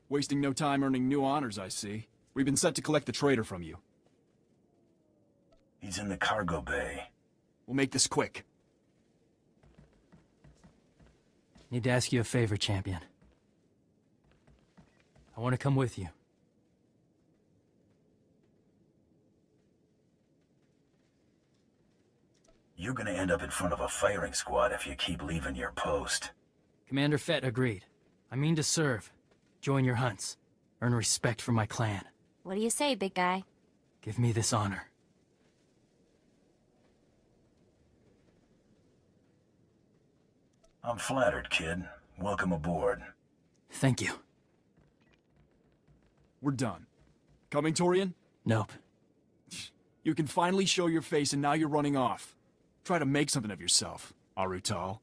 Wasting no time earning new honors, I see. We've been set to collect the traitor from you. He's in the cargo bay. We'll make this quick. Need to ask you a favor, champion. I want to come with you. You're gonna end up in front of a firing squad if you keep leaving your post. Commander Fett agreed. I mean to serve. Join your hunts. Earn respect from my clan. What do you say, big guy? Give me this honor. I'm flattered, kid. Welcome aboard. Thank you. We're done. Coming, Torian? Nope. You can finally show your face and now you're running off. Try to make something of yourself, Arutal.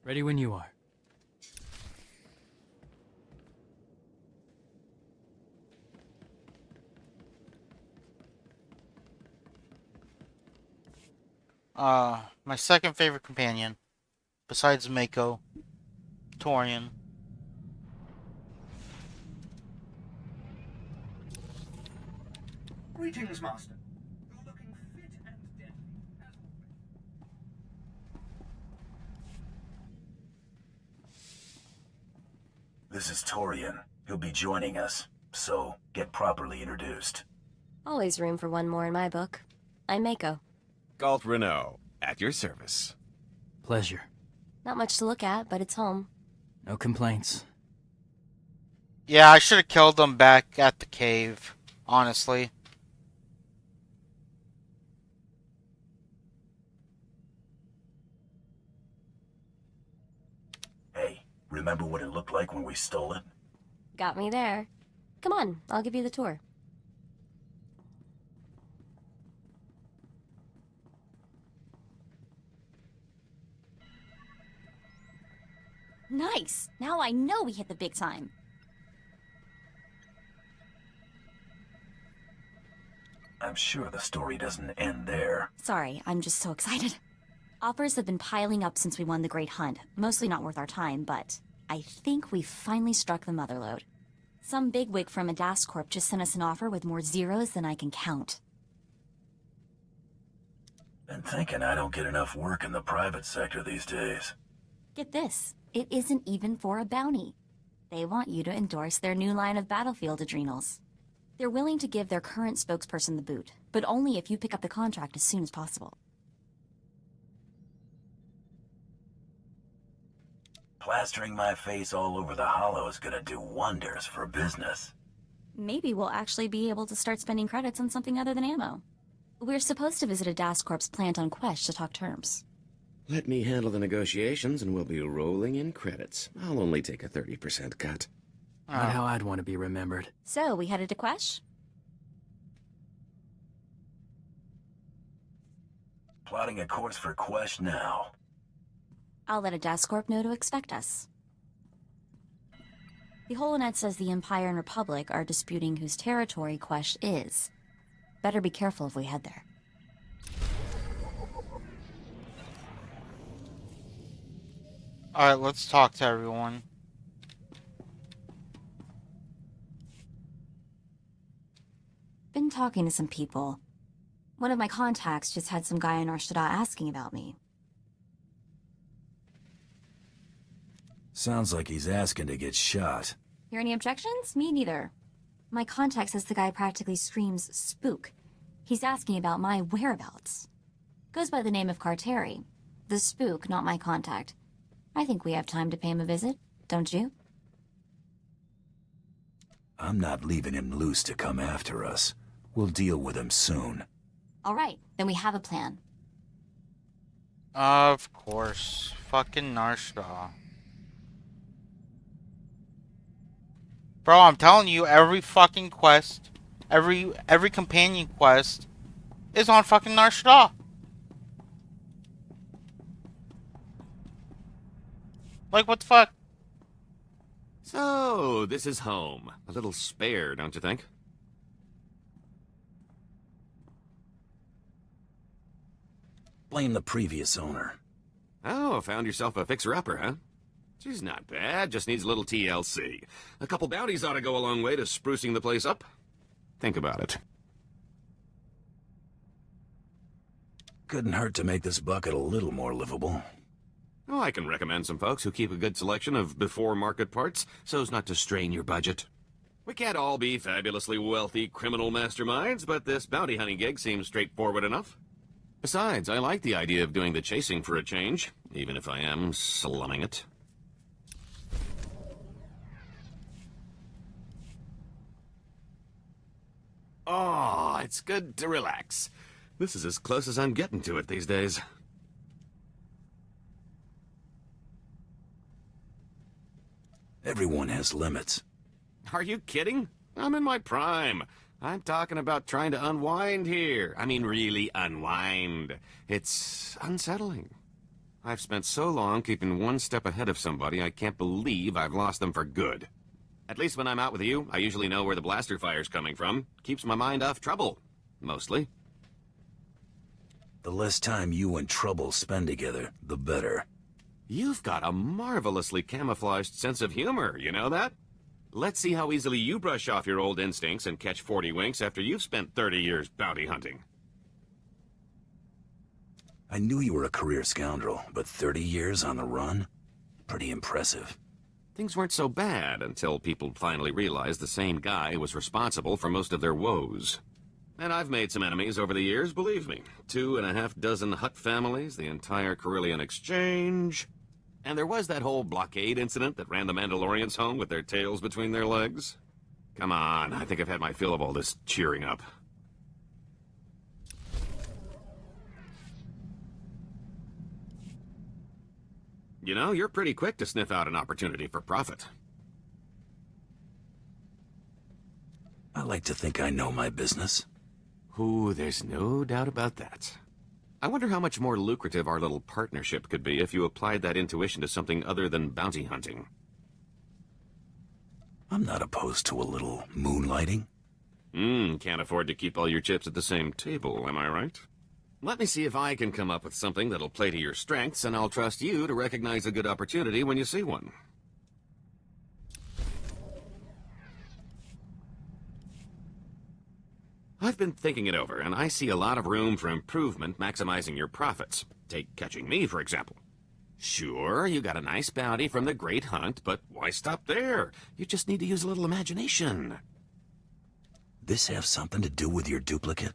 Ready when you are. My second favorite companion, besides Mako, Torian. Greetings, Master. You're looking fit and deadly, as always. This is Torian. He'll be joining us, so get properly introduced. Always room for one more in my book. I'm Mako. Galt Renault, at your service. Pleasure. Not much to look at, but it's home. No complaints. Yeah, I should have killed them back at the cave, honestly. Hey, remember what it looked like when we stole it? Got me there. Come on, I'll give you the tour. Nice! Now I know we hit the big time. I'm sure the story doesn't end there. Sorry, I'm just so excited. Offers have been piling up since we won the Great Hunt. Mostly not worth our time, but I think we finally struck the motherlode. Some bigwig from Adas Corp just sent us an offer with more zeros than I can count. Been thinking I don't get enough work in the private sector these days. Get this, it isn't even for a bounty. They want you to endorse their new line of battlefield adrenals. They're willing to give their current spokesperson the boot, but only if you pick up the contract as soon as possible. Plastering my face all over the Hollow is gonna do wonders for business. Maybe we'll actually be able to start spending credits on something other than ammo. We're supposed to visit Adas Corp's plant on Quesh to talk terms. Let me handle the negotiations and we'll be rolling in credits. I'll only take a 30% cut. Not how I'd want to be remembered. So, we headed to Quesh? Plotting a course for Quesh now. I'll let Adas Corp know to expect us. The Holonet says the Empire and Republic are disputing whose territory Quesh is. Better be careful if we head there. Alright, let's talk to everyone. Been talking to some people. One of my contacts just had some guy in Arshada asking about me. Sounds like he's asking to get shot. Hear any objections? Me neither. My contact says the guy practically screams spook. He's asking about my whereabouts. Goes by the name of Carteri. The spook, not my contact. I think we have time to pay him a visit, don't you? I'm not leaving him loose to come after us. We'll deal with him soon. All right, then we have a plan. Of course. Fucking Narshda. Bro, I'm telling you, every fucking quest, every companion quest is on fucking Narshda. Like, what the fuck? So, this is home. A little spare, don't you think? Blame the previous owner. Oh, found yourself a fixer-upper, huh? She's not bad, just needs a little TLC. A couple bounties ought to go a long way to sprucing the place up. Think about it. Couldn't hurt to make this bucket a little more livable. Oh, I can recommend some folks who keep a good selection of before-market parts, so as not to strain your budget. We can't all be fabulously wealthy criminal masterminds, but this bounty hunting gig seems straightforward enough. Besides, I like the idea of doing the chasing for a change, even if I am slumming it. Oh, it's good to relax. This is as close as I'm getting to it these days. Everyone has limits. Are you kidding? I'm in my prime. I'm talking about trying to unwind here. I mean, really unwind. It's unsettling. I've spent so long keeping one step ahead of somebody, I can't believe I've lost them for good. At least when I'm out with you, I usually know where the blaster fire's coming from. Keeps my mind off trouble. Mostly. The less time you and Trouble spend together, the better. You've got a marvelously camouflaged sense of humor, you know that? Let's see how easily you brush off your old instincts and catch 40 winks after you've spent 30 years bounty hunting. I knew you were a career scoundrel, but 30 years on the run? Pretty impressive. Things weren't so bad until people finally realized the same guy was responsible for most of their woes. And I've made some enemies over the years, believe me. 2.5 Hutt families, the entire Carillion Exchange. And there was that whole blockade incident that ran the Mandalorians home with their tails between their legs. Come on, I think I've had my fill of all this cheering up. You know, you're pretty quick to sniff out an opportunity for profit. I like to think I know my business. Ooh, there's no doubt about that. I wonder how much more lucrative our little partnership could be if you applied that intuition to something other than bounty hunting. I'm not opposed to a little moonlighting. Can't afford to keep all your chips at the same table, am I right? Let me see if I can come up with something that'll play to your strengths, and I'll trust you to recognize a good opportunity when you see one. I've been thinking it over, and I see a lot of room for improvement maximizing your profits. Take catching me, for example. Sure, you got a nice bounty from the Great Hunt, but why stop there? You just need to use a little imagination. This have something to do with your duplicate?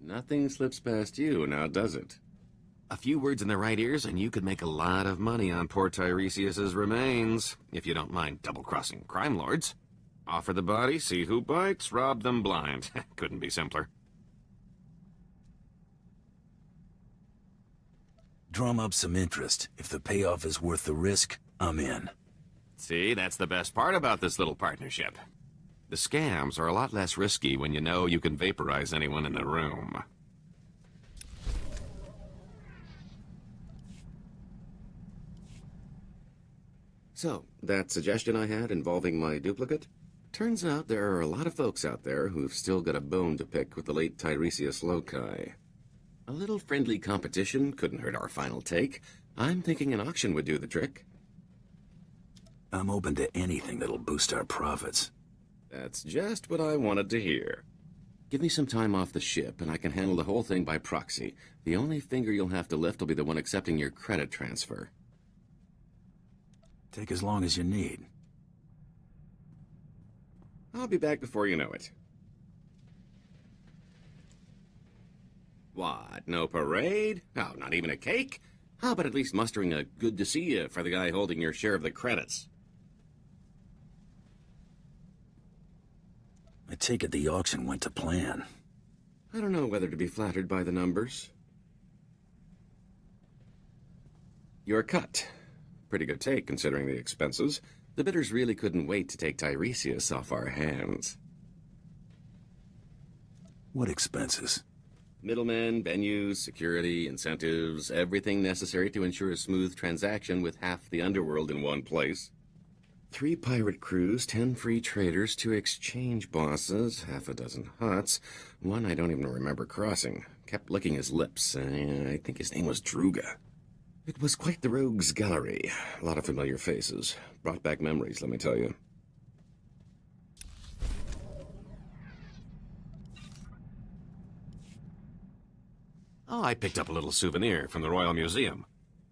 Nothing slips past you, now does it? A few words in the right ears, and you could make a lot of money on poor Tiresias's remains, if you don't mind double-crossing crime lords. Offer the body, see who bites, rob them blind. Couldn't be simpler. Drum up some interest. If the payoff is worth the risk, I'm in. See, that's the best part about this little partnership. The scams are a lot less risky when you know you can vaporize anyone in the room. So, that suggestion I had involving my duplicate? Turns out there are a lot of folks out there who've still got a bone to pick with the late Tiresias Loci. A little friendly competition couldn't hurt our final take. I'm thinking an auction would do the trick. I'm open to anything that'll boost our profits. That's just what I wanted to hear. Give me some time off the ship, and I can handle the whole thing by proxy. The only finger you'll have to lift will be the one accepting your credit transfer. Take as long as you need. I'll be back before you know it. What, no parade? Oh, not even a cake? How about at least mustering a good to see you for the guy holding your share of the credits? I take it the auction went to plan. I don't know whether to be flattered by the numbers. Your cut. Pretty good take, considering the expenses. The bidders really couldn't wait to take Tiresias off our hands. What expenses? Middlemen, venues, security, incentives, everything necessary to ensure a smooth transaction with half the underworld in one place. 3 pirate crews, 10 free traders, 2 exchange bosses, half a dozen Hutts, one I don't even remember crossing. Kept licking his lips. I think his name was Druga. It was quite the rogues gallery. A lot of familiar faces. Brought back memories, let me tell you. Oh, I picked up a little souvenir from the Royal Museum.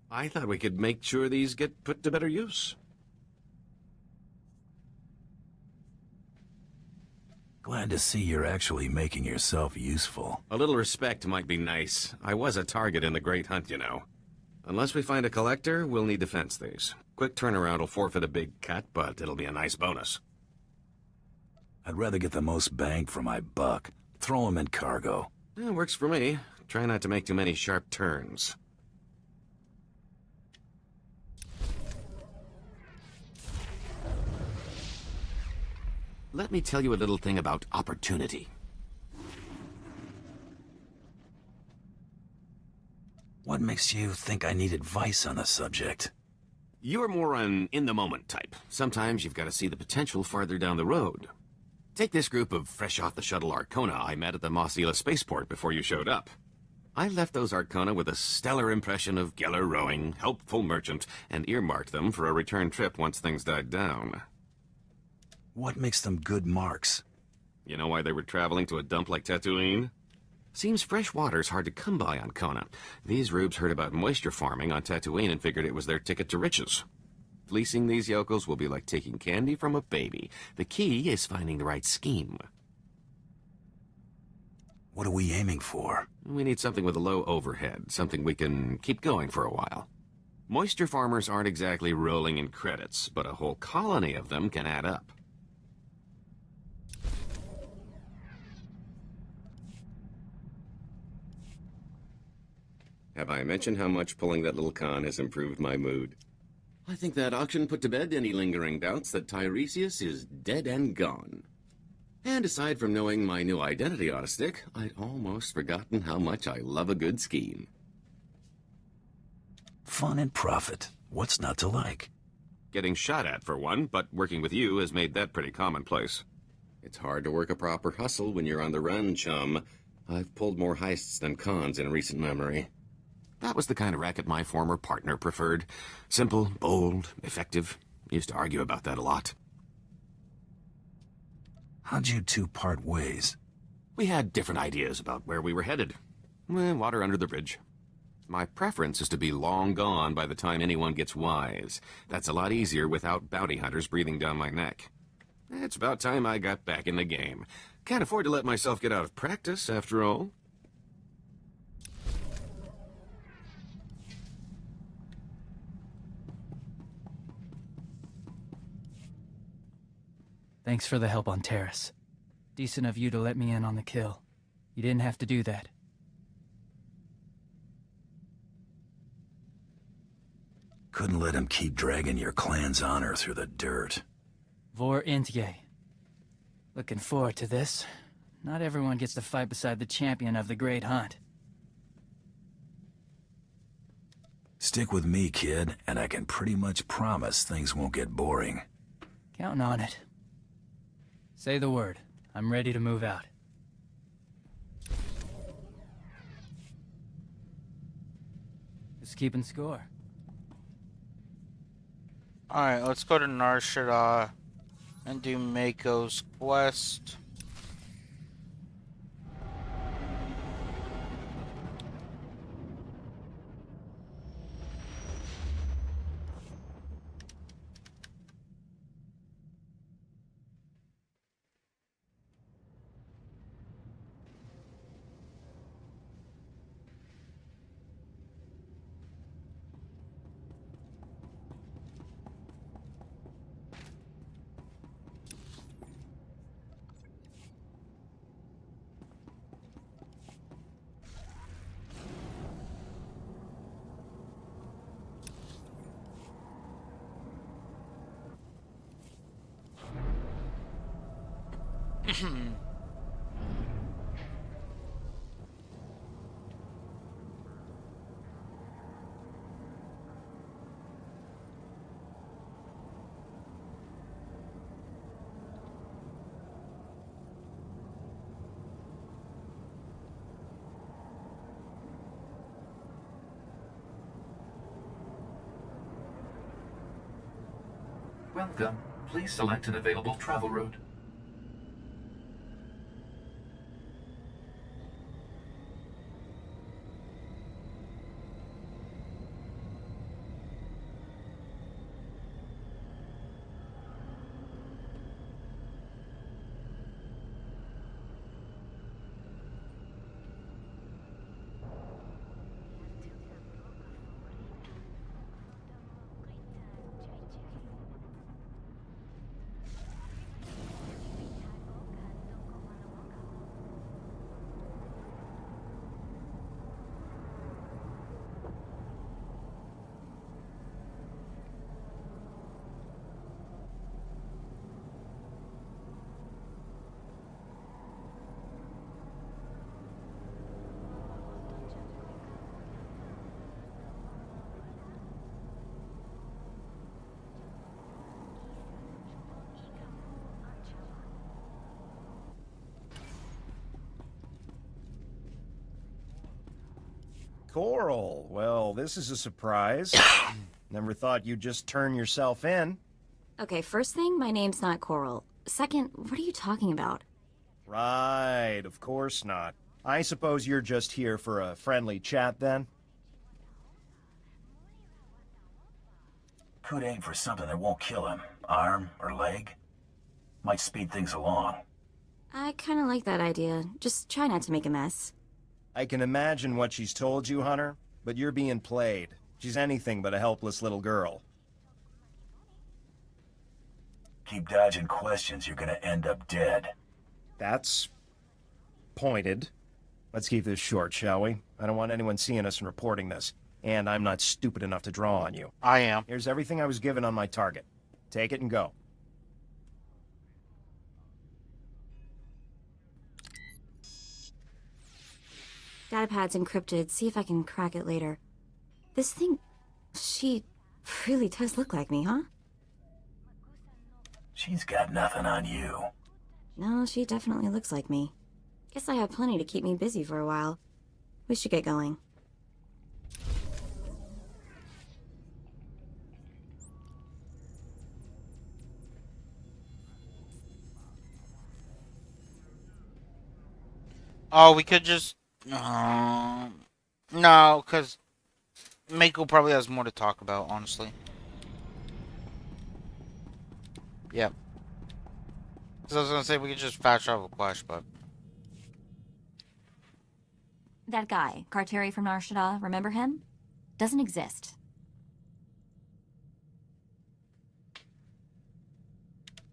I thought we could make sure these get put to better use. Glad to see you're actually making yourself useful. A little respect might be nice. I was a target in the Great Hunt, you know. Unless we find a collector, we'll need to fence these. Quick turnaround will forfeit a big cut, but it'll be a nice bonus. I'd rather get the most bang for my buck. Throw 'em in cargo. Yeah, works for me. Try not to make too many sharp turns. Let me tell you a little thing about opportunity. What makes you think I need advice on the subject? You're more an in-the-moment type. Sometimes you've got to see the potential farther down the road. Take this group of fresh-off-the-shuttle Arcona I met at the Mosila spaceport before you showed up. I left those Arcona with a stellar impression of Geller rowing, helpful merchant, and earmarked them for a return trip once things died down. What makes them good marks? You know why they were traveling to a dump like Tatooine? Seems fresh water's hard to come by on Kona. These rubes heard about moisture farming on Tatooine and figured it was their ticket to riches. Fleecing these yokels will be like taking candy from a baby. The key is finding the right scheme. What are we aiming for? We need something with a low overhead, something we can keep going for a while. Moisture farmers aren't exactly rolling in credits, but a whole colony of them can add up. Have I mentioned how much pulling that little con has improved my mood? I think that auction put to bed any lingering doubts that Tiresias is dead and gone. And aside from knowing my new identity ought to stick, I'd almost forgotten how much I love a good scheme. Fun and profit. What's not to like? Getting shot at, for one, but working with you has made that pretty commonplace. It's hard to work a proper hustle when you're on the run, chum. I've pulled more heists than cons in recent memory. That was the kind of racket my former partner preferred. Simple, bold, effective. Used to argue about that a lot. How'd you two part ways? We had different ideas about where we were headed. Water under the bridge. My preference is to be long gone by the time anyone gets wise. That's a lot easier without bounty hunters breathing down my neck. It's about time I got back in the game. Can't afford to let myself get out of practice, after all. Thanks for the help on Terrace. Decent of you to let me in on the kill. You didn't have to do that. Couldn't let him keep dragging your clan's honor through the dirt. Vor Intye. Looking forward to this. Not everyone gets to fight beside the champion of the Great Hunt. Stick with me, kid, and I can pretty much promise things won't get boring. Counting on it. Say the word. I'm ready to move out. Just keeping score. Alright, let's go to Nar Shaddaa and do Mako's quest. Welcome. Please select an available travel route. Coral, well, this is a surprise. Never thought you'd just turn yourself in. Okay, first thing, my name's not Coral. Second, what are you talking about? Right, of course not. I suppose you're just here for a friendly chat, then? Could aim for something that won't kill him. Arm or leg. Might speed things along. I kinda like that idea. Just try not to make a mess. I can imagine what she's told you, Hunter, but you're being played. She's anything but a helpless little girl. Keep dodging questions, you're gonna end up dead. That's pointed. Let's keep this short, shall we? I don't want anyone seeing us and reporting this. And I'm not stupid enough to draw on you. I am. Here's everything I was given on my target. Take it and go. Datapad's encrypted. See if I can crack it later. This thing... she really does look like me, huh? She's got nothing on you. No, she definitely looks like me. Guess I have plenty to keep me busy for a while. We should get going. Oh, we could just... no, because Mako probably has more to talk about, honestly. Yep. Because I was going to say we could just fast travel Quest, but... That guy, Karteri from Nar Shaddaa, remember him? Doesn't exist.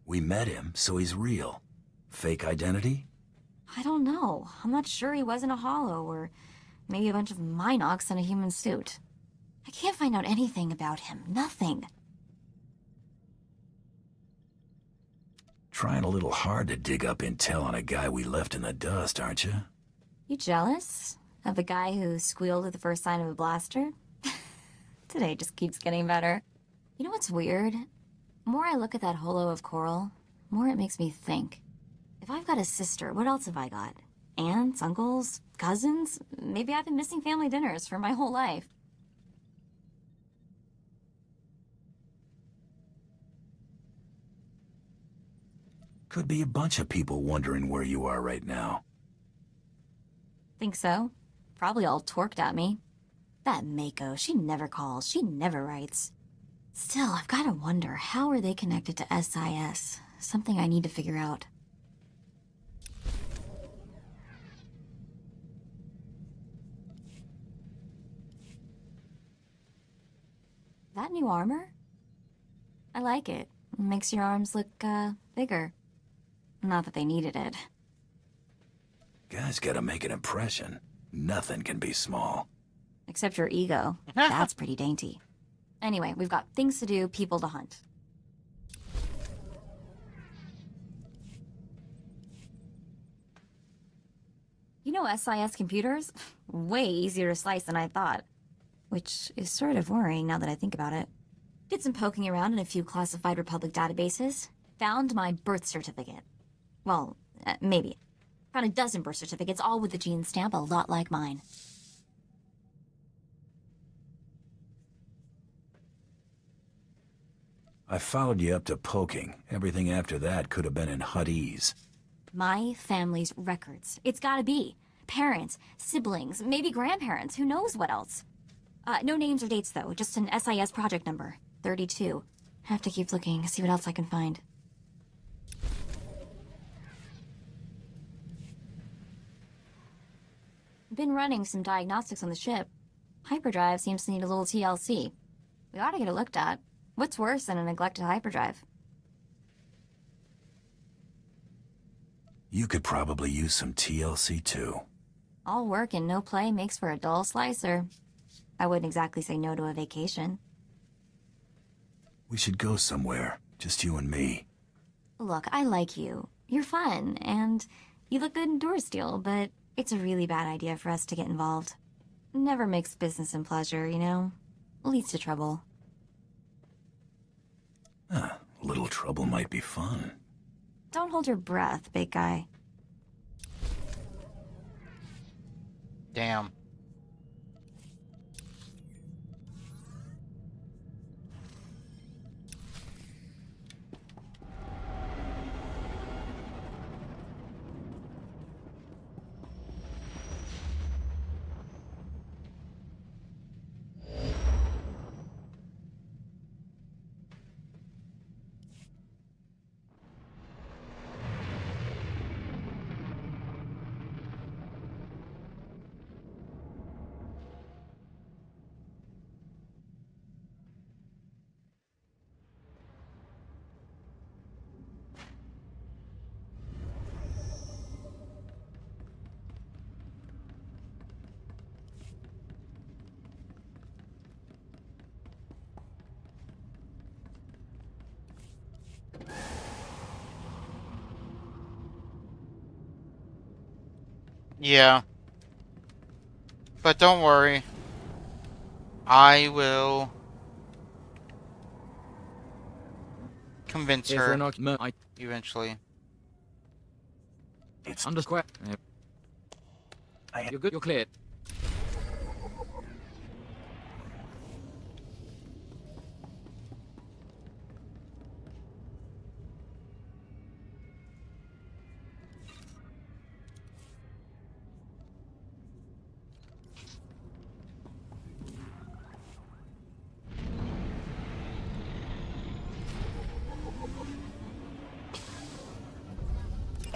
We met him, so he's real. Fake identity? I don't know. I'm not sure he wasn't a hollow, or maybe a bunch of Minox in a human suit. I can't find out anything about him. Nothing. Trying a little hard to dig up intel on a guy we left in the dust, aren't you? You jealous? Of the guy who squealed at the first sign of a blaster? Today just keeps getting better. You know what's weird? The more I look at that holo of Coral, the more it makes me think. If I've got a sister, what else have I got? Aunts, uncles, cousins? Maybe I've been missing family dinners for my whole life. Could be a bunch of people wondering where you are right now. Think so? Probably all torqued at me. That Mako, she never calls, she never writes. Still, I've gotta wonder, how are they connected to SIS? Something I need to figure out. That new armor? I like it. Makes your arms look, bigger. Not that they needed it. Guys gotta make an impression. Nothing can be small. Except your ego. That's pretty dainty. Anyway, we've got things to do, people to hunt. You know SIS computers? Way easier to slice than I thought. Which is sort of worrying now that I think about it. Did some poking around in a few classified Republic databases. Found my birth certificate. Well, maybe. Found a dozen birth certificates, all with the gene stamp, a lot like mine. I followed you up to poking. Everything after that could have been in Huttese. My family's records. It's gotta be. Parents, siblings, maybe grandparents, who knows what else. No names or dates, though. Just an SIS project number. 32. Have to keep looking, see what else I can find. Been running some diagnostics on the ship. Hyperdrive seems to need a little TLC. We ought to get it looked at. What's worse than a neglected hyperdrive? You could probably use some TLC too. All work and no play makes for a dull slicer. I wouldn't exactly say no to a vacation. We should go somewhere, just you and me. Look, I like you. You're fun, and you look good in Durasteel, but it's a really bad idea for us to get involved. Never mix business and pleasure, you know? Leads to trouble. A little trouble might be fun. Don't hold your breath, big guy. Damn. Yeah. But don't worry. I will convince her eventually. It's Under square. You're good. You're cleared.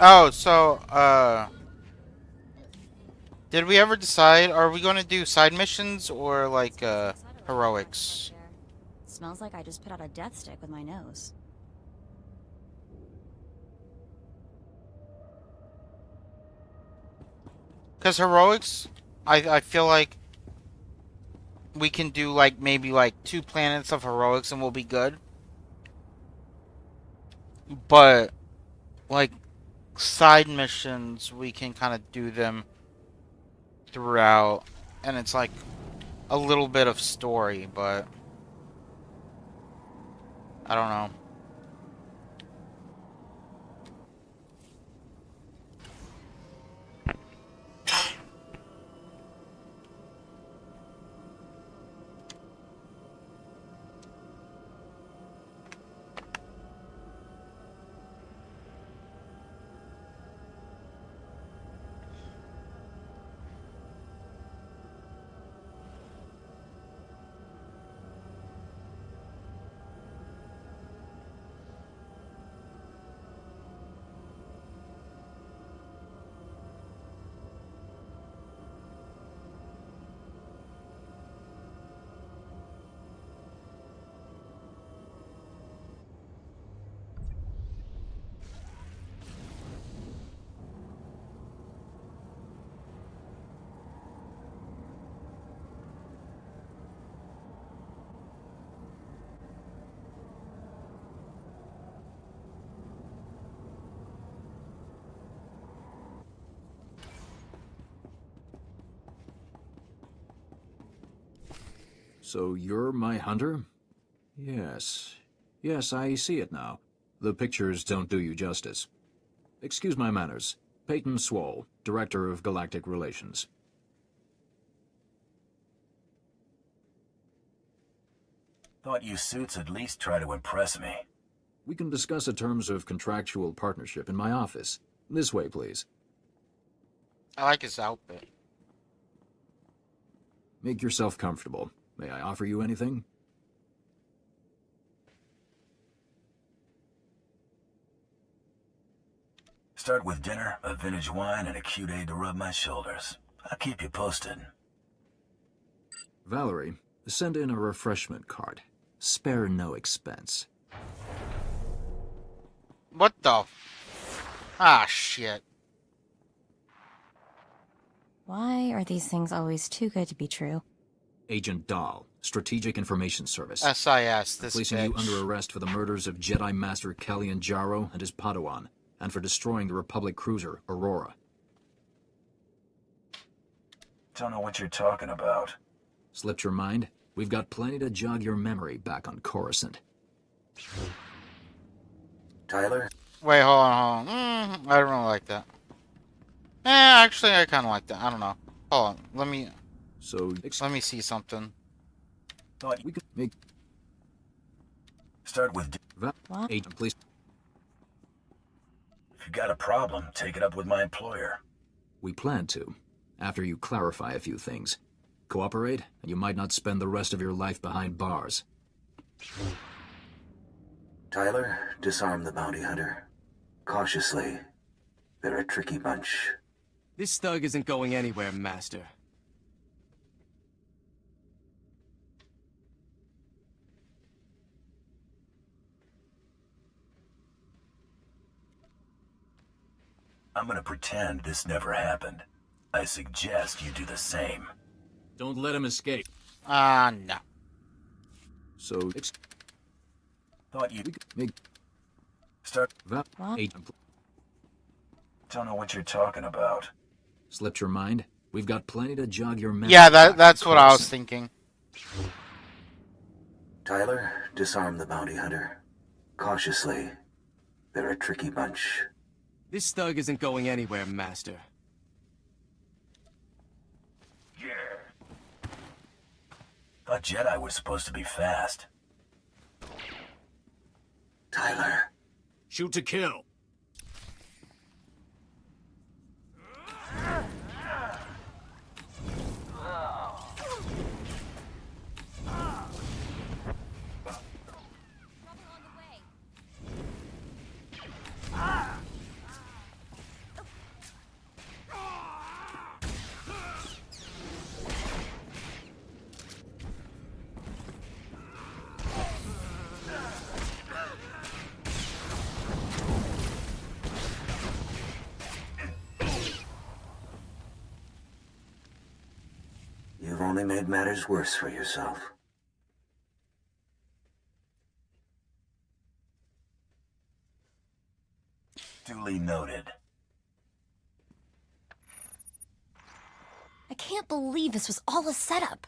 Oh, so, did we ever decide, are we gonna do side missions or, like, heroics? Smells like I just put out a death stick with my nose. Because heroics, I feel like we can do, like, maybe, like, 2 planets of heroics and we'll be good. But, like, side missions, we can kind of do them throughout, and it's like a little bit of story, but I don't know. So you're my hunter? Yes. Yes, I see it now. The pictures don't do you justice. Excuse my manners. Peyton Swall, Director of Galactic Relations. Thought you suits at least try to impress me. We can discuss the terms of contractual partnership in my office. This way, please. I like his outfit. Make yourself comfortable. May I offer you anything? Start with dinner, a vintage wine, and a cute aid to rub my shoulders. I'll keep you posted. Valerie, send in a refreshment cart. Spare no expense. What the? Ah, shit. Why are these things always too good to be true? Agent Dahl, Strategic Information Service. SIS, this Placing bitch. you under arrest for the murders of Jedi Master Kellyan Jaro and his Padawan, and for destroying the Republic cruiser, Aurora. Don't know what you're talking about. Slipped your mind? We've got plenty to jog your memory back on Coruscant. Tyler? Wait, hold on. I don't really like that. Actually, I kind of like that. I don't know. Hold on. Let me see something. Thought we could make... Start with... Agent, please. If you got a problem, take it up with my employer. We plan to, after you clarify a few things. Cooperate, and you might not spend the rest of your life behind bars. Tyler, disarm the bounty hunter. Cautiously. They're a tricky bunch. This thug isn't going anywhere, Master. I'm gonna pretend this never happened. I suggest you do the same. Don't let him escape. No. So, Thought you'd... make... Start... Agent, Don't know what you're talking about. slipped your mind? We've got plenty to jog your memory. Yeah, that's what I was thinking. Tyler, disarm the bounty hunter. Cautiously. They're a tricky bunch. This thug isn't going anywhere, Master. Thought Jedi was supposed to be fast. Tyler. Shoot to kill. You've only made matters worse for yourself. Duly noted. I can't believe this was all a setup.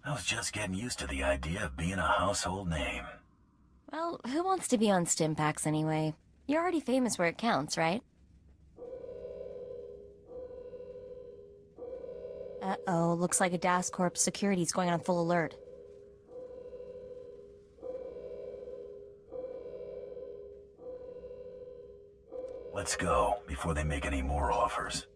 I was just getting used to the idea of being a household name. Well, who wants to be on Stimpaks anyway? You're already famous where it counts, right? Uh-oh, looks like a Das Corp security's going on full alert. Let's go, before they make any more offers.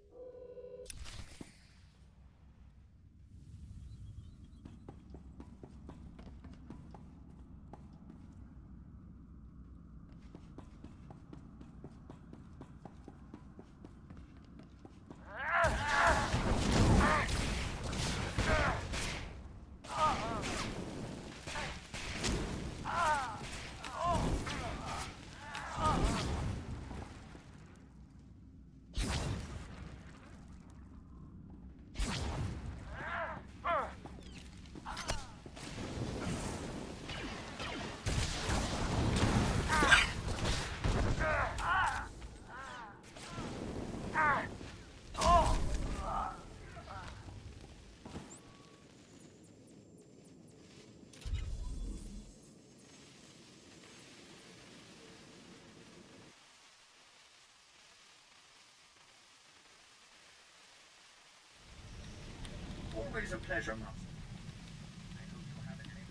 Always a pleasure, Master. I hope you have a dream.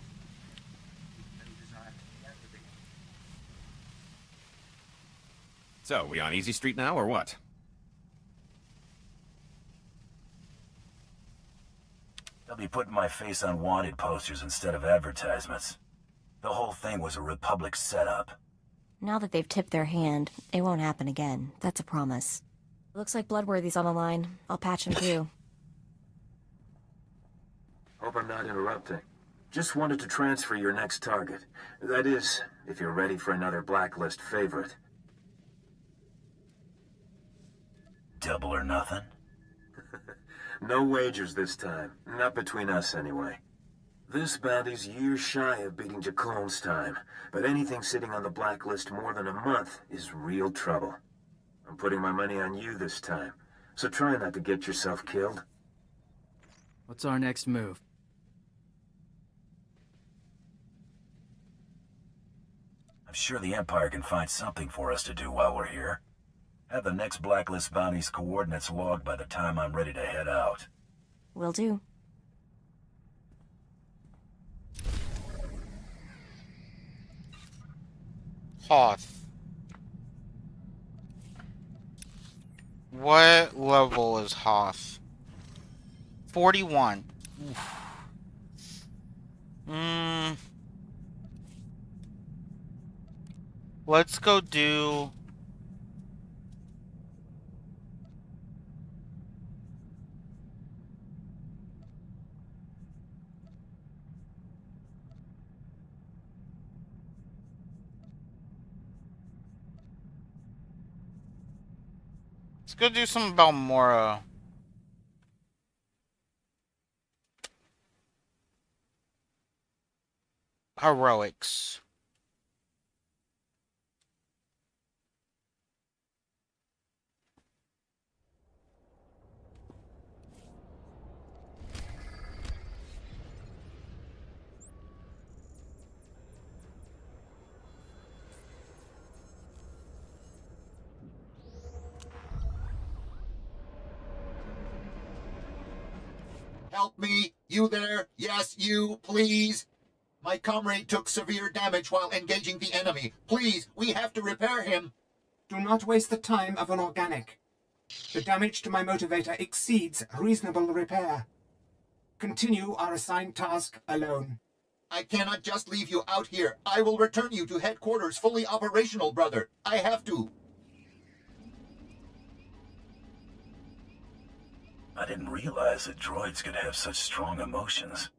No desire to be everything. So, we on Easy Street now, or what? They'll be putting my face on wanted posters instead of advertisements. The whole thing was a Republic setup. Now that they've tipped their hand, it won't happen again. That's a promise. Looks like Bloodworthy's on the line. I'll patch him through. Hope I'm not interrupting. Just wanted to transfer your next target. That is, if you're ready for another blacklist favorite. Double or nothing? No wagers this time. Not between us, anyway. This bounty's years shy of beating Jaclone's time, but anything sitting on the blacklist more than a month is real trouble. I'm putting my money on you this time, so try not to get yourself killed. What's our next move? I'm sure the Empire can find something for us to do while we're here. Have the next blacklist bounty's coordinates logged by the time I'm ready to head out. Will do. Hoth. What level is Hoth? 41. Let's go do... Let's go do something about Mora. Heroics. Help me! You there? Yes, you, please! My comrade took severe damage while engaging the enemy. Please, we have to repair him! Do not waste the time of an organic. The damage to my motivator exceeds reasonable repair. Continue our assigned task alone. I cannot just leave you out here. I will return you to headquarters fully operational, brother. I have to. I didn't realize that droids could have such strong emotions.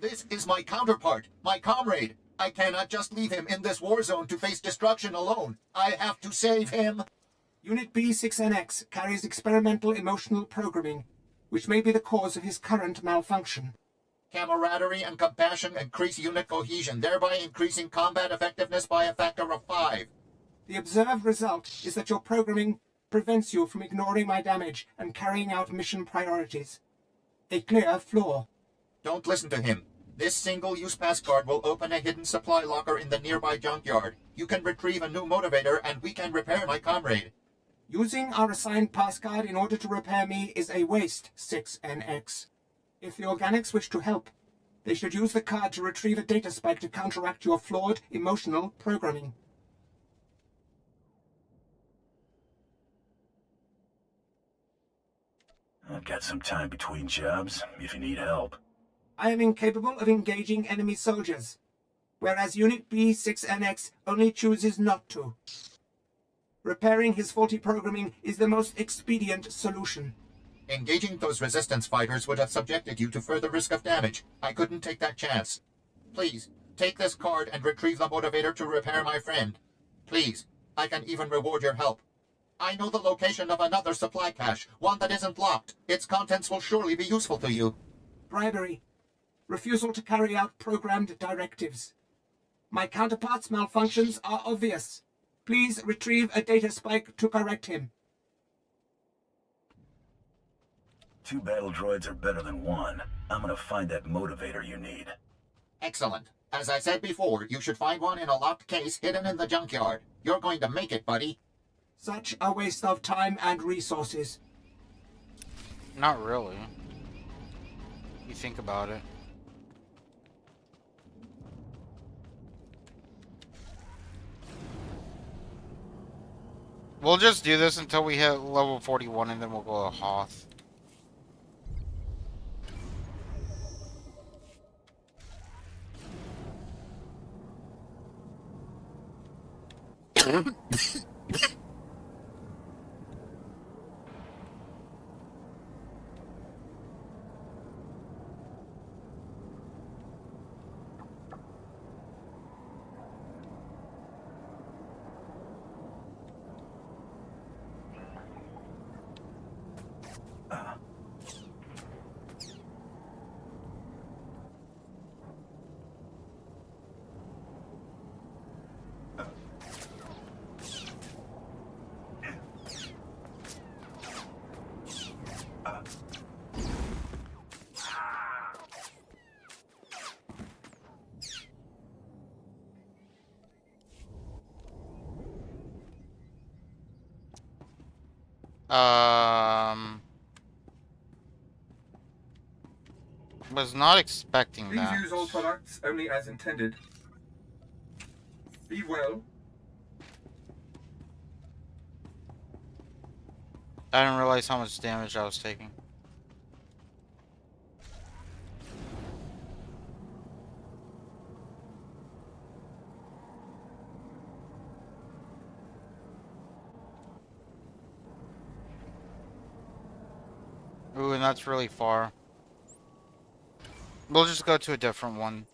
This is my counterpart, my comrade. I cannot just leave him in this war zone to face destruction alone. I have to save him. Unit B6NX carries experimental emotional programming, which may be the cause of his current malfunction. Camaraderie and compassion increase unit cohesion, thereby increasing combat effectiveness by a factor of 5. The observed result is that your programming prevents you from ignoring my damage and carrying out mission priorities. A clear flaw. Don't listen to him. This single-use pass card will open a hidden supply locker in the nearby junkyard. You can retrieve a new motivator and we can repair my comrade. Using our assigned pass card in order to repair me is a waste, 6NX. If the organics wish to help, they should use the card to retrieve a data spike to counteract your flawed emotional programming. I've got some time between jobs, if you need help. I am incapable of engaging enemy soldiers, whereas Unit B6NX only chooses not to. Repairing his faulty programming is the most expedient solution. Engaging those resistance fighters would have subjected you to further risk of damage. I couldn't take that chance. Please, take this card and retrieve the motivator to repair my friend. Please, I can even reward your help. I know the location of another supply cache, one that isn't locked. Its contents will surely be useful to you. Bribery. Refusal to carry out programmed directives. My counterpart's malfunctions are obvious. Please retrieve a data spike to correct him. 2 battle droids are better than 1. I'm gonna find that motivator you need. Excellent. As I said before, you should find one in a locked case hidden in the junkyard. You're going to make it, buddy. Such a waste of time and resources. Not really. you think about it. We'll just do this until we hit level 41 and then we'll go to Hoth. Was not expecting Please that. use all products only as intended. Be well. I didn't realize how much damage I was taking. Ooh, and that's really far. We'll just go to a different one.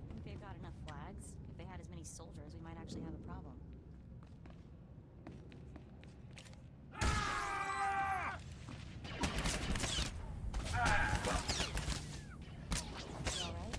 Think they've got enough flags? If they had as many soldiers, we might actually have a problem. You all right?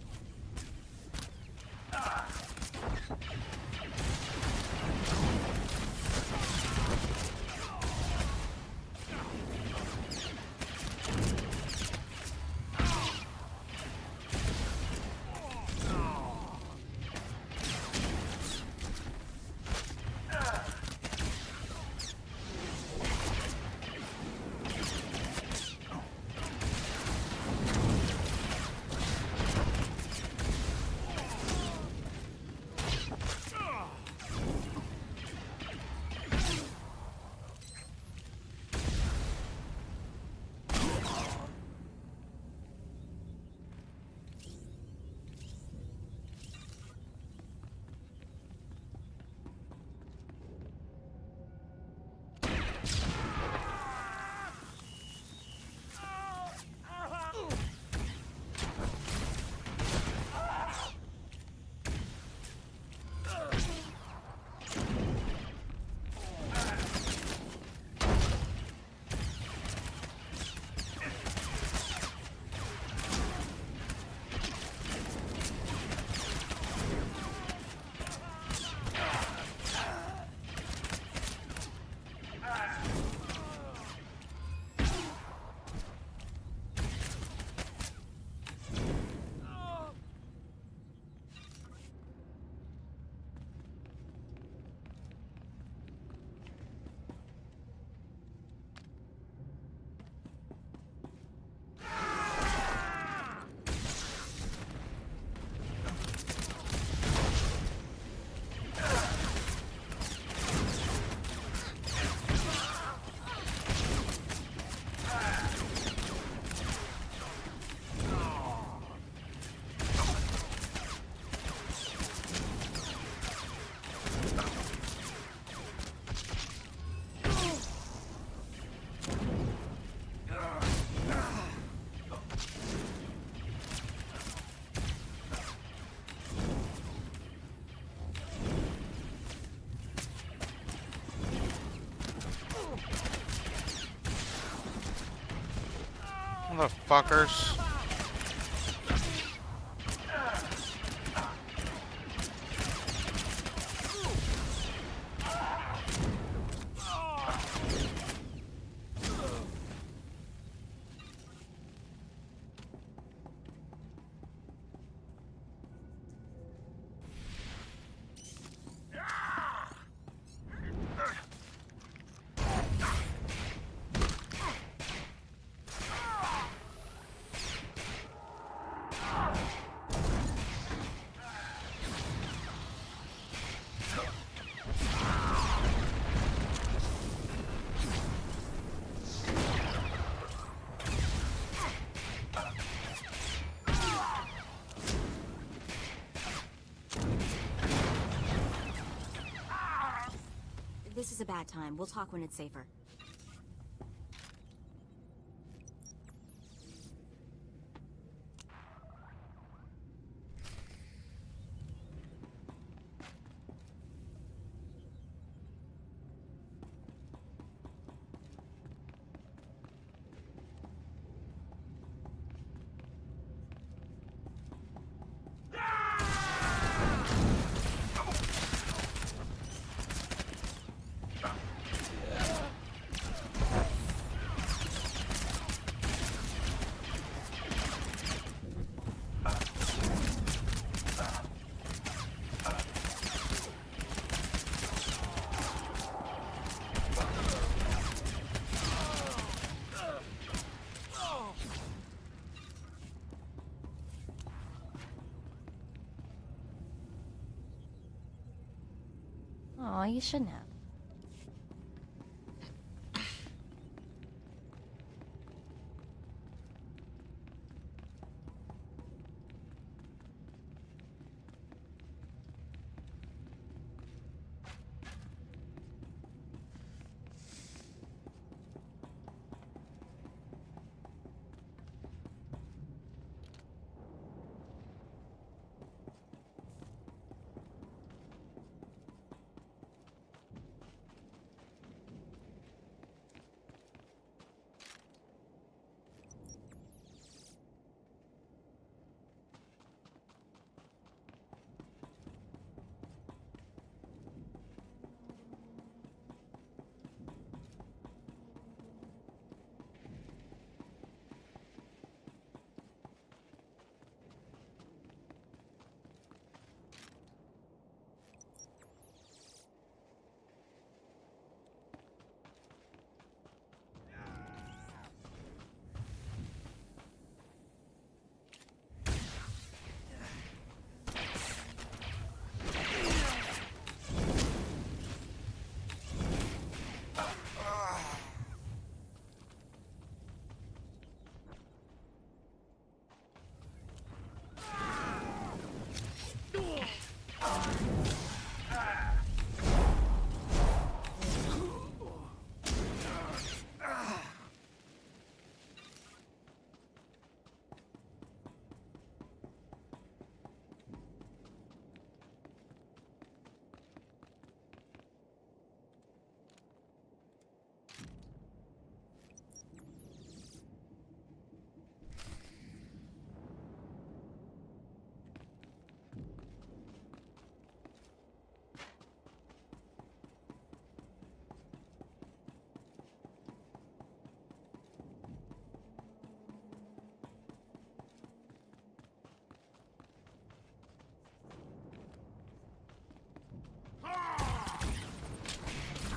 Motherfuckers. This is a bad time. We'll talk when it's safer. Aw, you shouldn't have.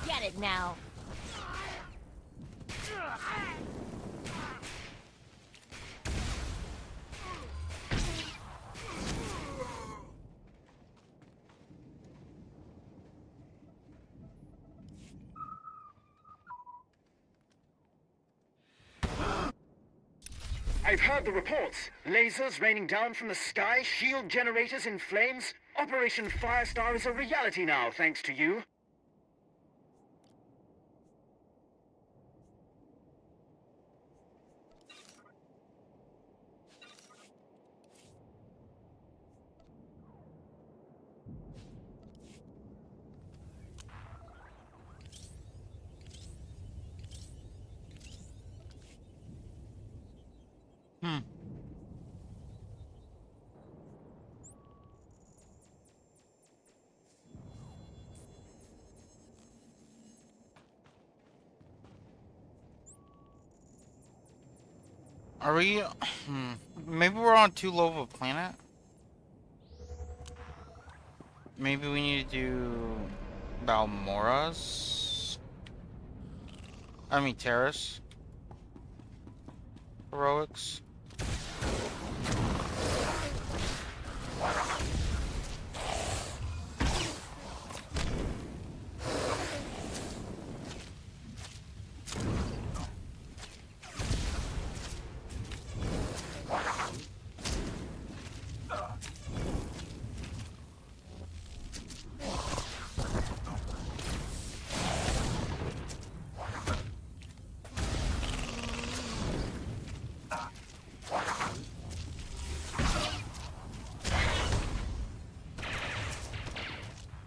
Get it now. I've heard the reports. Lasers raining down from the sky, shield generators in flames. Operation Firestar is a reality now, thanks to you. Are we... Maybe we're on too low of a planet? Maybe we need to do... Balmora's? I mean, Terrace. Heroics.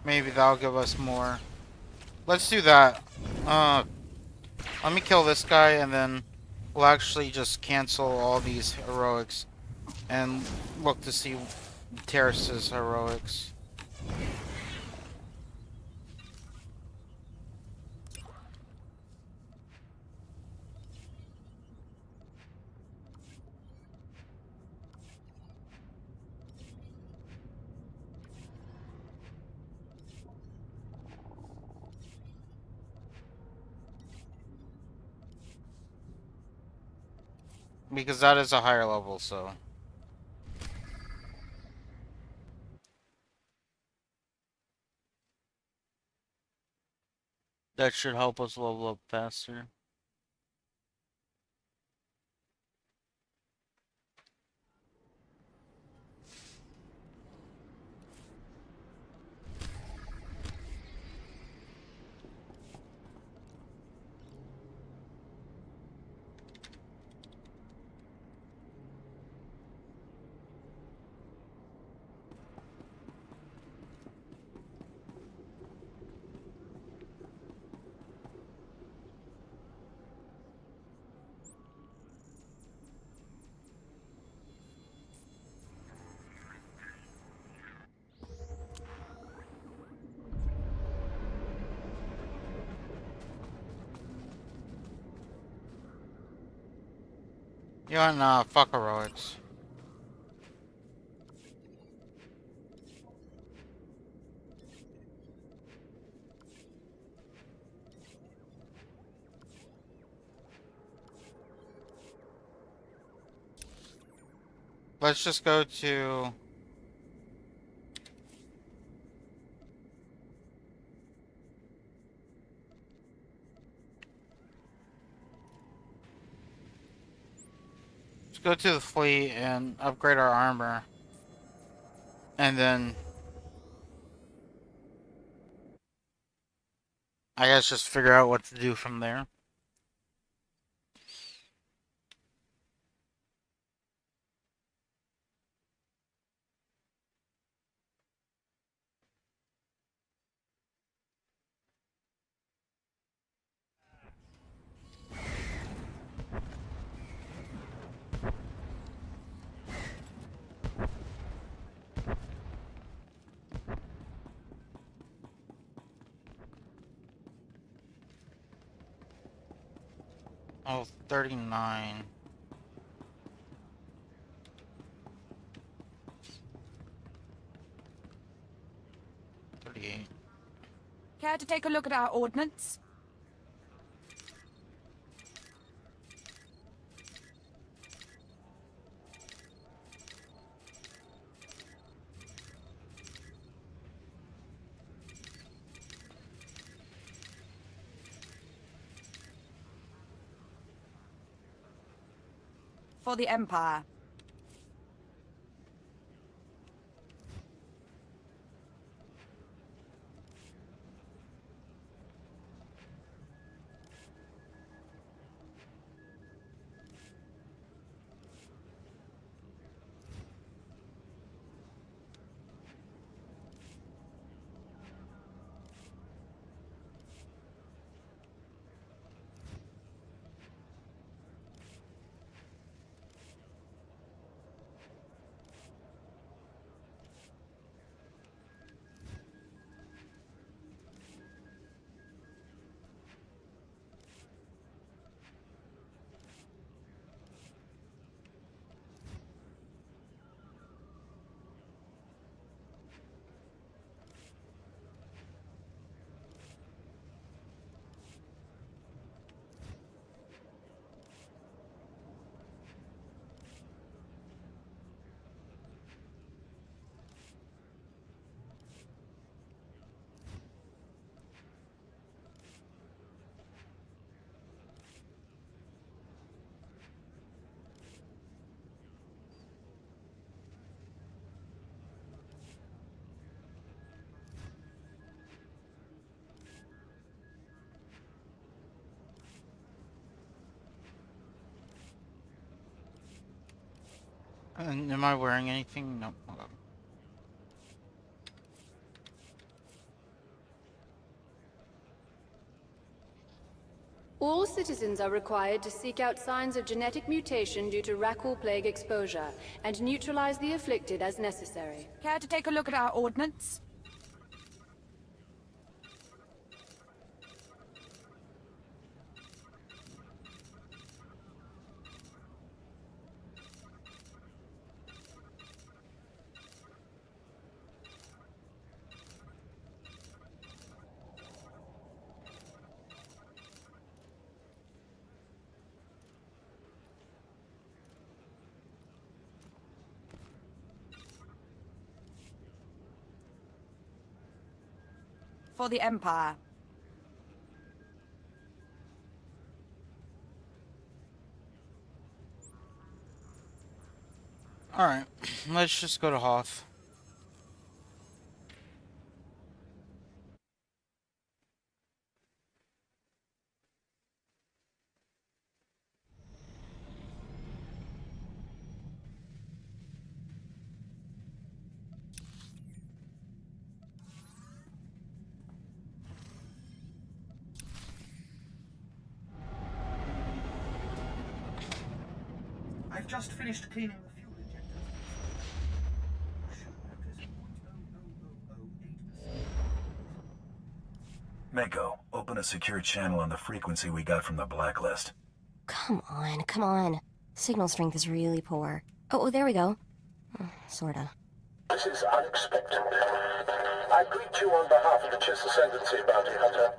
Maybe that'll give us more. Let's do that. Let me kill this guy, and then we'll actually just cancel all these heroics and look to see Terrace's heroics. Because that is a higher level, so. That should help us level up faster. You want fuck heroics. Let's just go to... Let's go to the fleet and upgrade our armor. And then... I guess just figure out what to do from there. Oh, 39. Care to take a look at our ordnance? For the Empire. Am I wearing anything? Nope. Hold on. All citizens are required to seek out signs of genetic mutation due to Rakul plague exposure, and neutralize the afflicted as necessary. Care to take a look at our ordnance? For the Empire. Alright, let's just go to Hoth. I've just finished cleaning the fuel injectors. Mako, open a secure channel on the frequency we got from the blacklist. Come on, come on. Signal strength is really poor. Oh, there we go. Sorta. This is unexpected. I greet you on behalf of the Chiss Ascendancy, Bounty Hunter.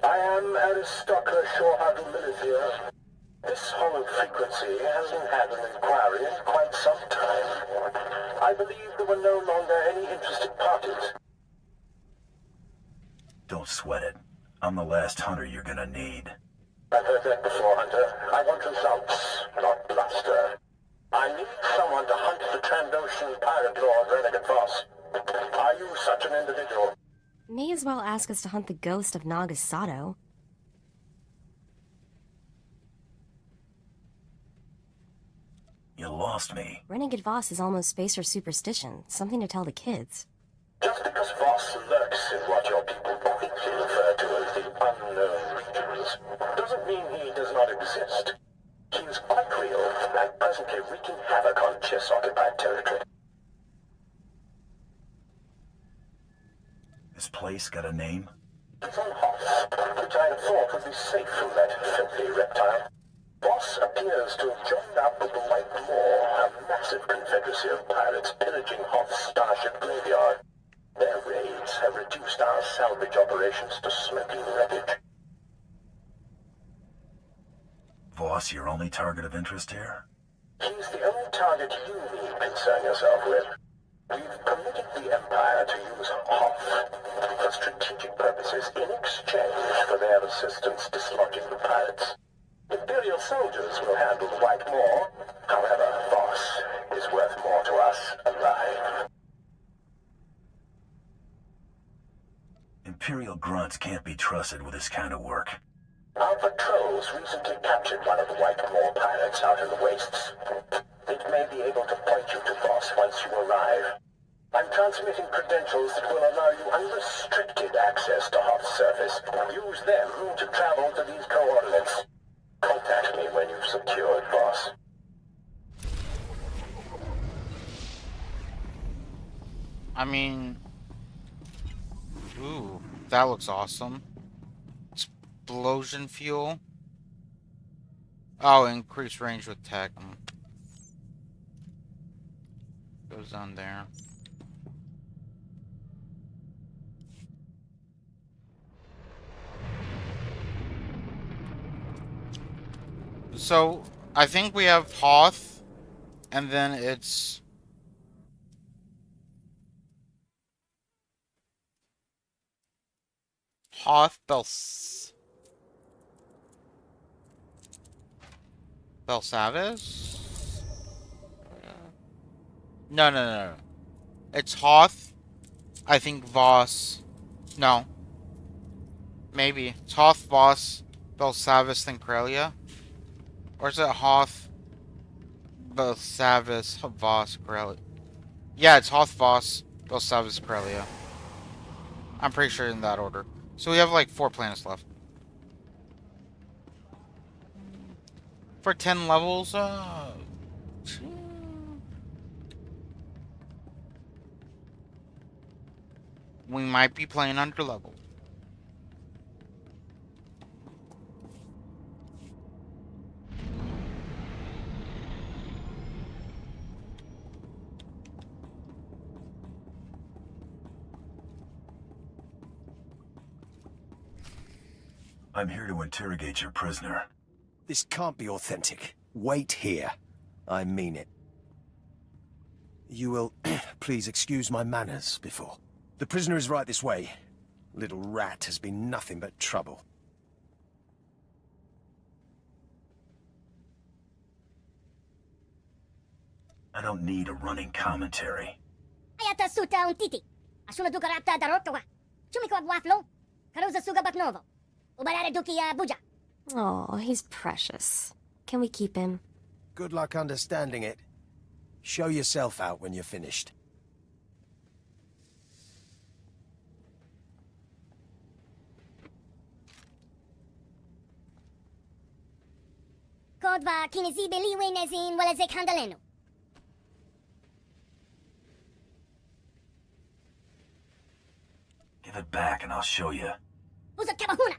I am Aristocker Shorehunter Milithier. This hollow frequency hasn't had an inquiry in quite some time. I believe there were no longer any interested parties. Don't sweat it. I'm the last hunter you're gonna need. I've heard that before, Hunter. I want results, not bluster. I need someone to hunt the Trandoshan pirate lord Renegade Voss. Are you such an individual? May as well ask us to hunt the ghost of Nagasato. You lost me. Renegade Voss is almost spacer superstition. Something to tell the kids. Just because Voss lurks in what your people quickly refer to as the unknown regions, doesn't mean he does not exist. He is quite real, and presently wreaking havoc on Chiss-occupied territory. This place got a name? It's on Hoth, which I had thought would be safe from that filthy reptile. Voss appears to have joined up with the White Moor, a massive confederacy of pirates pillaging Hoth's starship graveyard. Their raids have reduced our salvage operations to smoking wreckage. Voss, your only target of interest here? He's the only target you need concern yourself with. We've permitted the Empire to use Hoth for strategic purposes in exchange for their assistance dislodging the pirates. Imperial soldiers will handle the White Moor. However, Voss is worth more to us alive. Imperial grunts can't be trusted with this kind of work. Our patrols recently captured one of the White Moor pirates out in the wastes. It may be able to point you to Voss once you arrive. I'm transmitting credentials that will allow you unrestricted access to Hoth's surface. Use them to travel to these coordinates. Contact me when you've secured Voss. I mean... Ooh, that looks awesome. Explosion fuel. Oh, increased range with tech. Goes on there. So, I think we have Hoth, and then it's... Hoth Belsavis? No. It's Hoth. I think Voss. No. Maybe. It's Hoth, Voss, Belsavis, then Corellia. Or is it Hoth, Belsavis, Voss, Corellia? Yeah, it's Hoth, Voss, Belsavis, Corellia. I'm pretty sure in that order. So we have like 4 planets left. for 10 levels? We might be playing under level. I'm here to interrogate your prisoner. This can't be authentic. Wait here. I mean it. You will please excuse my manners before. The prisoner is right this way. Little rat has been nothing but trouble. I don't need a running commentary. Ayata suta un titi. Asuna duka rapta darotwa. Chumiko waflo. Karuza suga baknovo. Ubarare duki buja. Oh, he's precious. Can we keep him? Good luck understanding it. Show yourself out when you're finished. Kodva kinizibe liwe nezin walezek handaleno. Give it back and I'll show you. Usa kabahuna.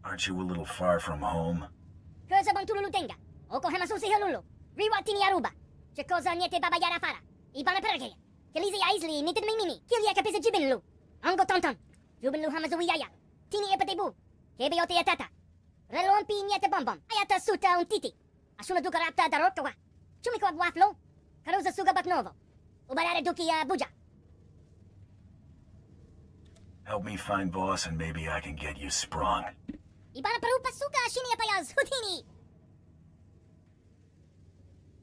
Aren't you a little far from home? Cosa bang tululutenga? Oko hemasusi helulu. Riwatini aruba. Che cosa niente babayara fara. Ibana pergeya. Kelizi ya isli nitin mingini. Kilia kapisa jibinlu. Ango tonton. Jubinlu hamazuiyaya. Tini epatebu. Kebeyote yatata. Relon pi niete bombom. Ayata suta un titi. Asuna duka rapta darotwa. Chumiko waflo. Karuza suga baknovo. Ubarare duki buja. Help me find boss and maybe I can get you sprung. Ibana parupa suka shini payaz hutini.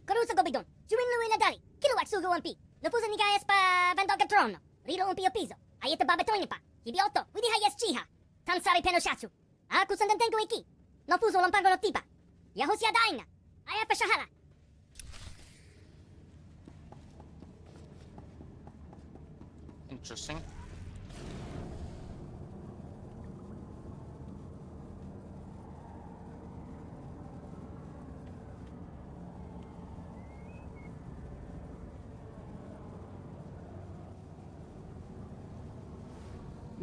Karusa gobidon. Juwinlu inadari. Kiluwak suga wampi. Nafusa ni gayas pa vandoga trono. Rilo umpi piso. Ayeta babatoine pa. Hibioto. Widi hayas chiha. Tansari penoshatsu. Aku sandantengo iki. Nafuso lampago no tipa. Yahosia daina. Ayapa shahara. Interesting.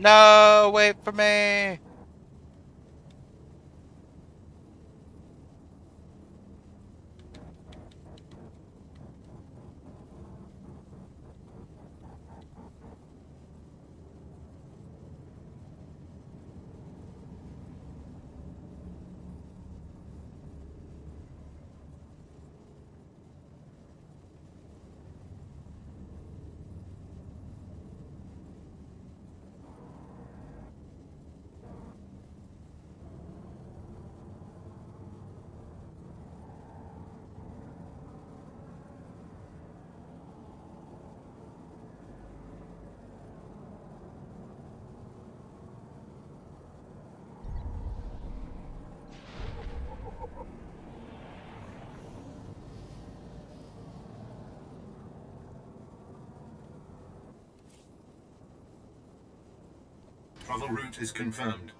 No, wait for me. Travel route is confirmed.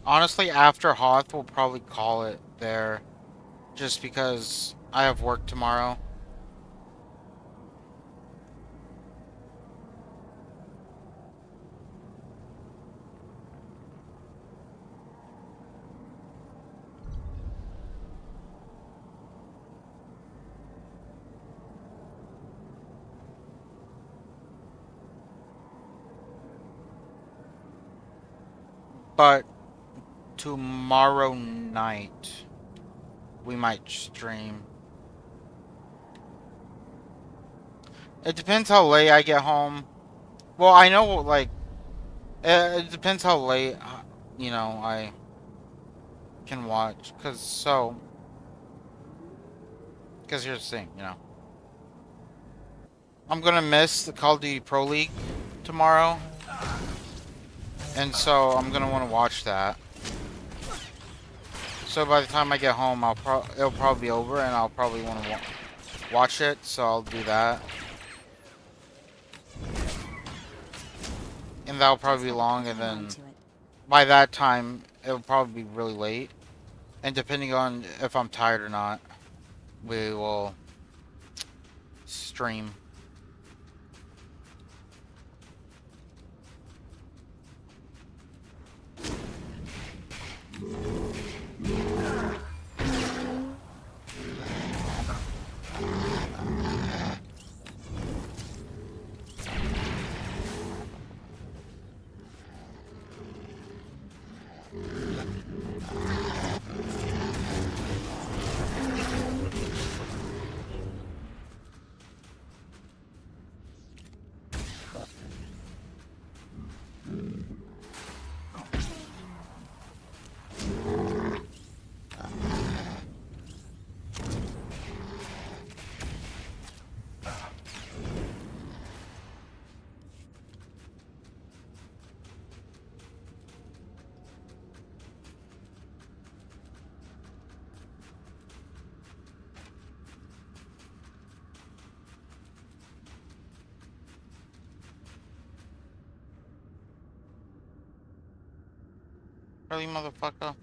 Honestly, after Hoth, we'll probably call it there. Just because I have work tomorrow. But tomorrow night we might stream. It depends how late I get home. Well, I know, like, it depends how late, you know, I can watch. Because here's the thing, you know. I'm gonna miss the Call of Duty Pro League tomorrow. And so I'm gonna want to watch that. So by the time I get home, it'll probably be over, and I'll probably want to watch it. So I'll do that, and that'll probably be long. And then by that time, it'll probably be really late. And depending on if I'm tired or not, we will stream. Really, motherfucker?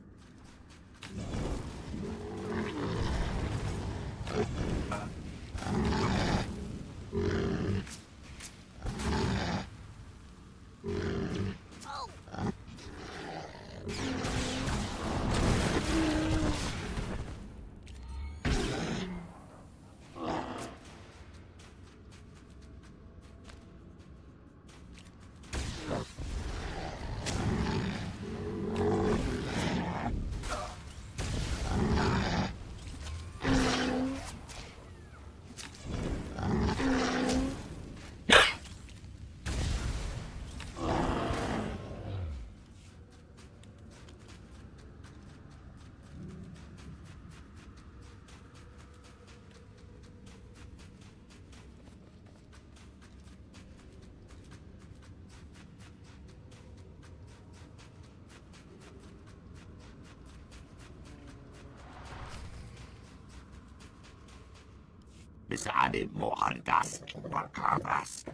Beside Mohardas, Barkavas,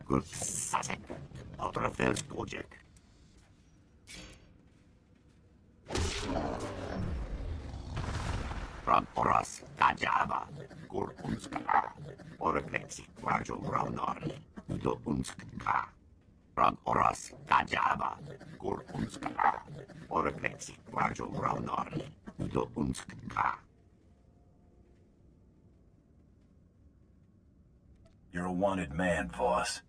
Gursasek, Outrafels Project. From Oras, Tajaba, Gurkunska, Oreflexi, Rajo Raunor, Do Unska. From Oras, Tajaba, Gurkunska, Oreflexi, Rajo Raunor, Do Unska. You're a wanted man, Voss.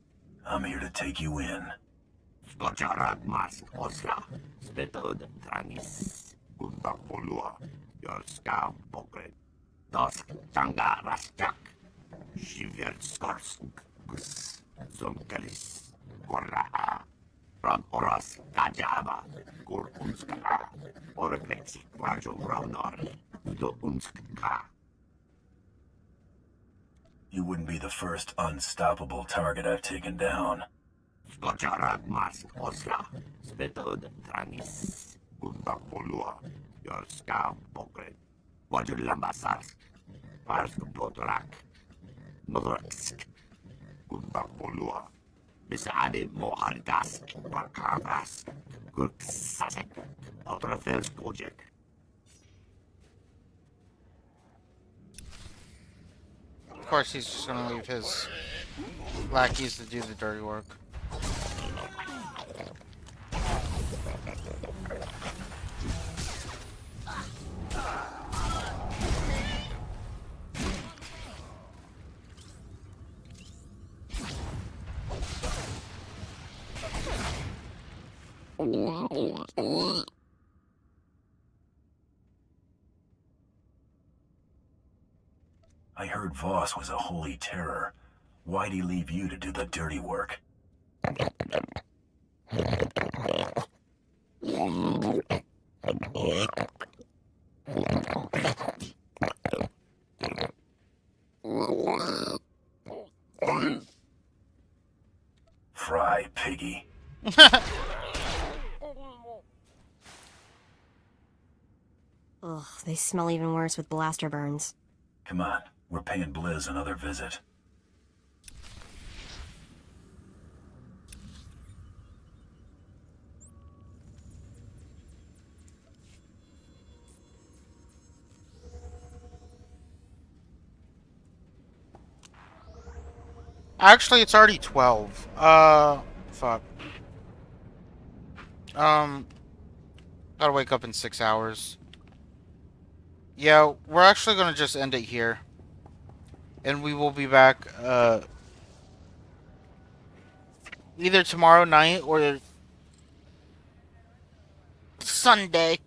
I'm here to take you in. Skočarad mas osla, spetod tranis, Gundapolua, Jorska pokret, Dosk tanga raschak, Shiverskorsk, Gus, Zomkelis, Korra, From Oras, Tajaba, Gurkunska, Oreflexi, Rajo Raunor, Do Unska. You wouldn't be the first unstoppable target I've taken down. Skočarad mas osla, spetod tranis, Gundapolua, Jorska pokret, Vajulambasarsk, Parsk Potrak, Nodorsk, Gundapolua, Besade Mohardask, Barkavas, Gurksasek, Outrafels Project. Of course, he's just gonna leave his lackeys to do the dirty work. I heard Voss was a holy terror. Why'd he leave you to do the dirty work? biggie. Ugh, they smell even worse with blaster burns. Come on, we're paying Blizz another visit. Actually, it's already 12. Fuck. Gotta wake up in 6 hours. Yeah, we're actually gonna just end it here. And we will be back, either tomorrow night or Sunday.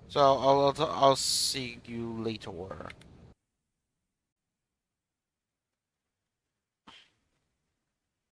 So I'll see you later.